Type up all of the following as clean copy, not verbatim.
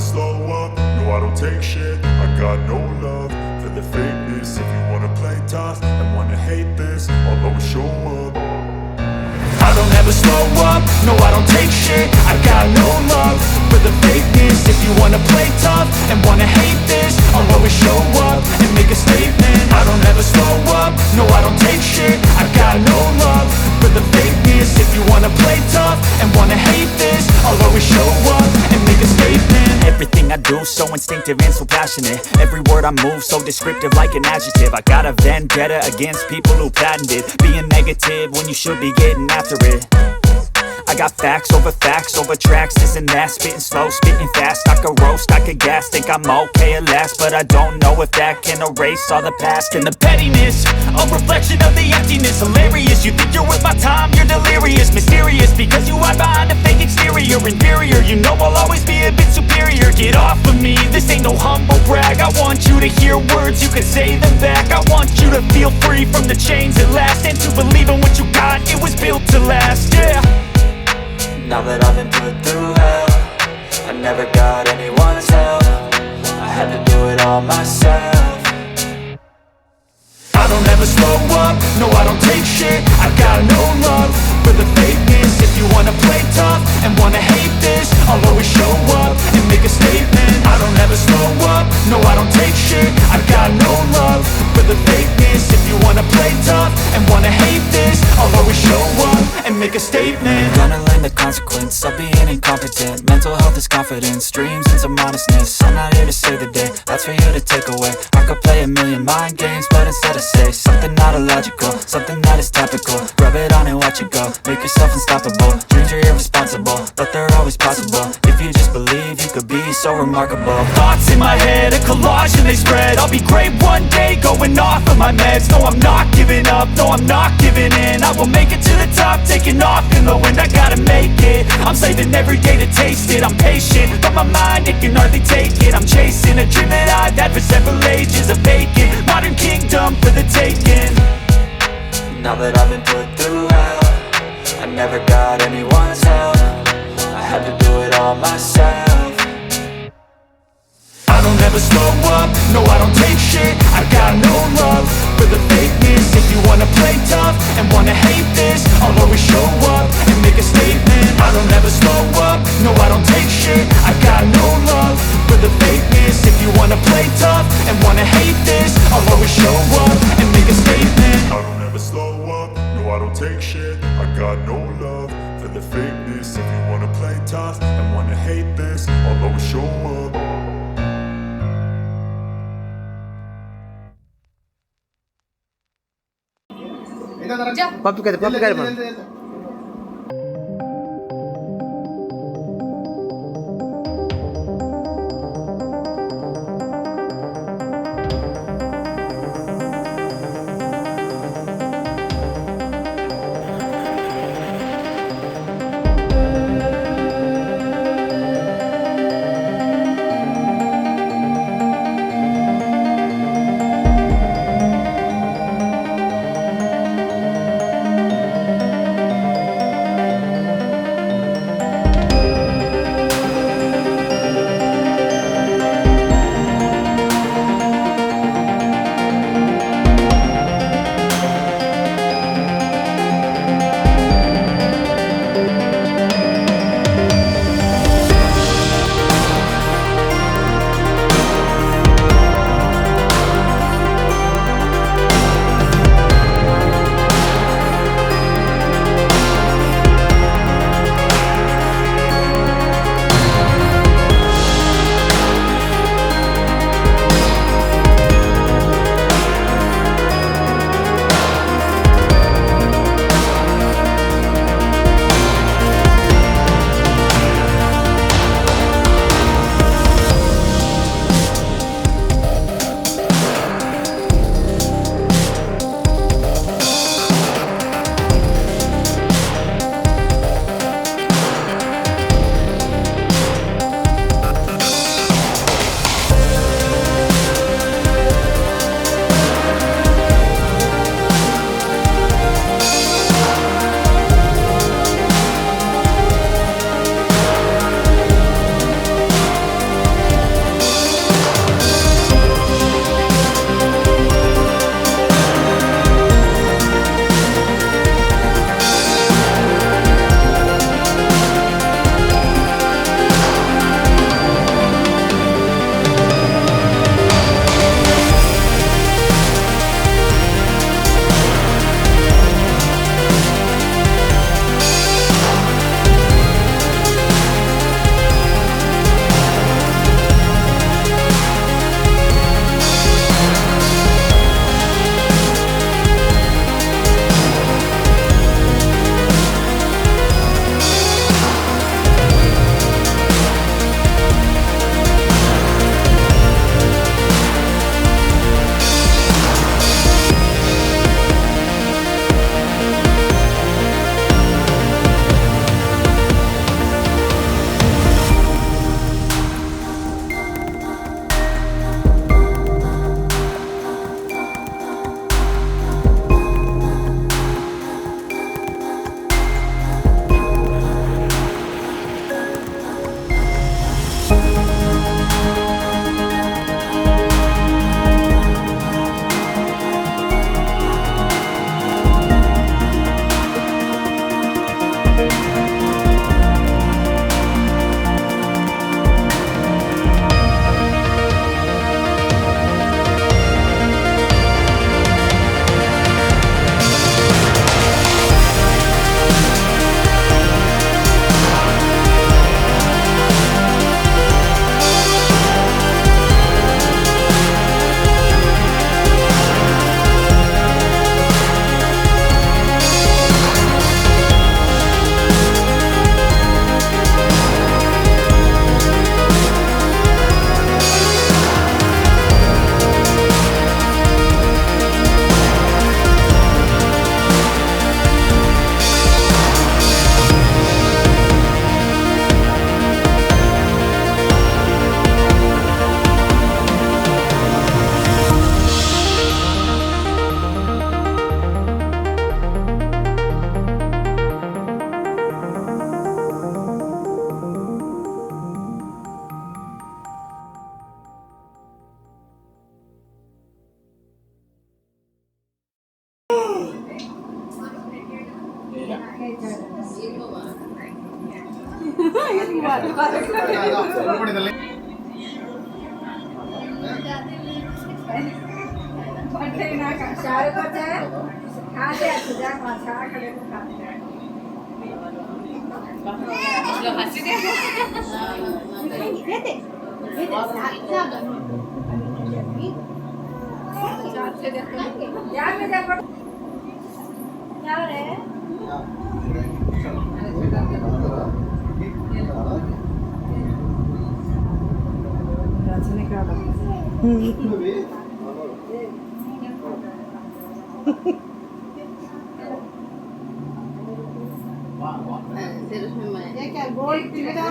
slow up, no I don't take shit. I got no love for the fakeness. If you wanna play tough and wanna hate this, I'll always show up. I don't ever slow up, no I don't take shit. I got no love for the fakeness. If you wanna play tough and wanna hate this, I'll always show up and make a statement. I don't ever slow up, no I don't take shit. I got no love for the fakeness. If you wanna play tough and wanna hate this, I'll always show up and make a statement. Everything I do so instinctive and so passionate. Every word I move so descriptive like an adjective. I got a vendetta against people who patented being negative when you should be getting after it. I got facts over tracks, this and that. Spitting slow, spitting fast, I could roast, I could gas. Think I'm okay at last, but I don't know if that can erase all the past. And the pettiness, a reflection of the emptiness. Hilarious, you think you're worth my time, you're delirious. Mysterious, because you hide behind a fake exterior. Inferior, you know I'll always be a bit superior. Get off of me, this ain't no humble brag. I want you to hear words, you can say them back. I want you to feel free from the chains at last, and to believe in what you got, it was built to last, yeah. Now that I've been put through hell, I never got anyone's help. I had to do it all myself. I don't ever slow up, no I don't take shit. I got no love for the fakeness. If you wanna play tough and wanna hate this, I'll always show up and make a statement. I don't ever slow up, no I don't take shit. I got no love for the fakeness. If you wanna play tough and wanna hate this, I'll always show up and make a statement. Gonna learn the consequence of being incompetent. Mental health is confidence, dreams and some honestness. I'm not here to save the day, that's for you to take away. I could play a million mind games, but instead I say something not illogical, something that is topical. Rub it on and watch it go, make yourself unstoppable. Dreams are irresponsible, but they're always possible. If you just believe, you could be so remarkable. Thoughts in my head, a collage and they spread. I'll be great one day, going off of my meds. No, I'm not giving up, no, I'm not giving in. I will make it to the top, taking off in the wind. I gotta make it, I'm saving every day to taste it. I'm patient, but my mind, it can hardly take it. I'm chasing a dream that I've had for several ages. A vacant, modern kingdom for the taking. Now that I've been put through hell, I never got anyone's help. I had to do it all myself. I don't ever slow up, no I don't take shit. I got no love for the fakeness. If you wanna play tough and wanna hate this, I'll always show up and make a statement. I don't ever slow up, no I don't take shit. I got no love for the fakeness. If you wanna play tough and wanna hate this, I'll always show up and make a statement. I don't ever slow up, no I don't take shit. I got no love for the fakeness. If you wanna play tough and wanna hate this, I'll always show up. पप्पी काय पण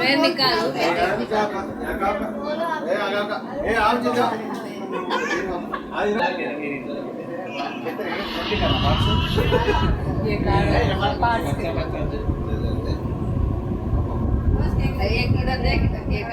मैं निकालूं ये parts एक इधर देख, एक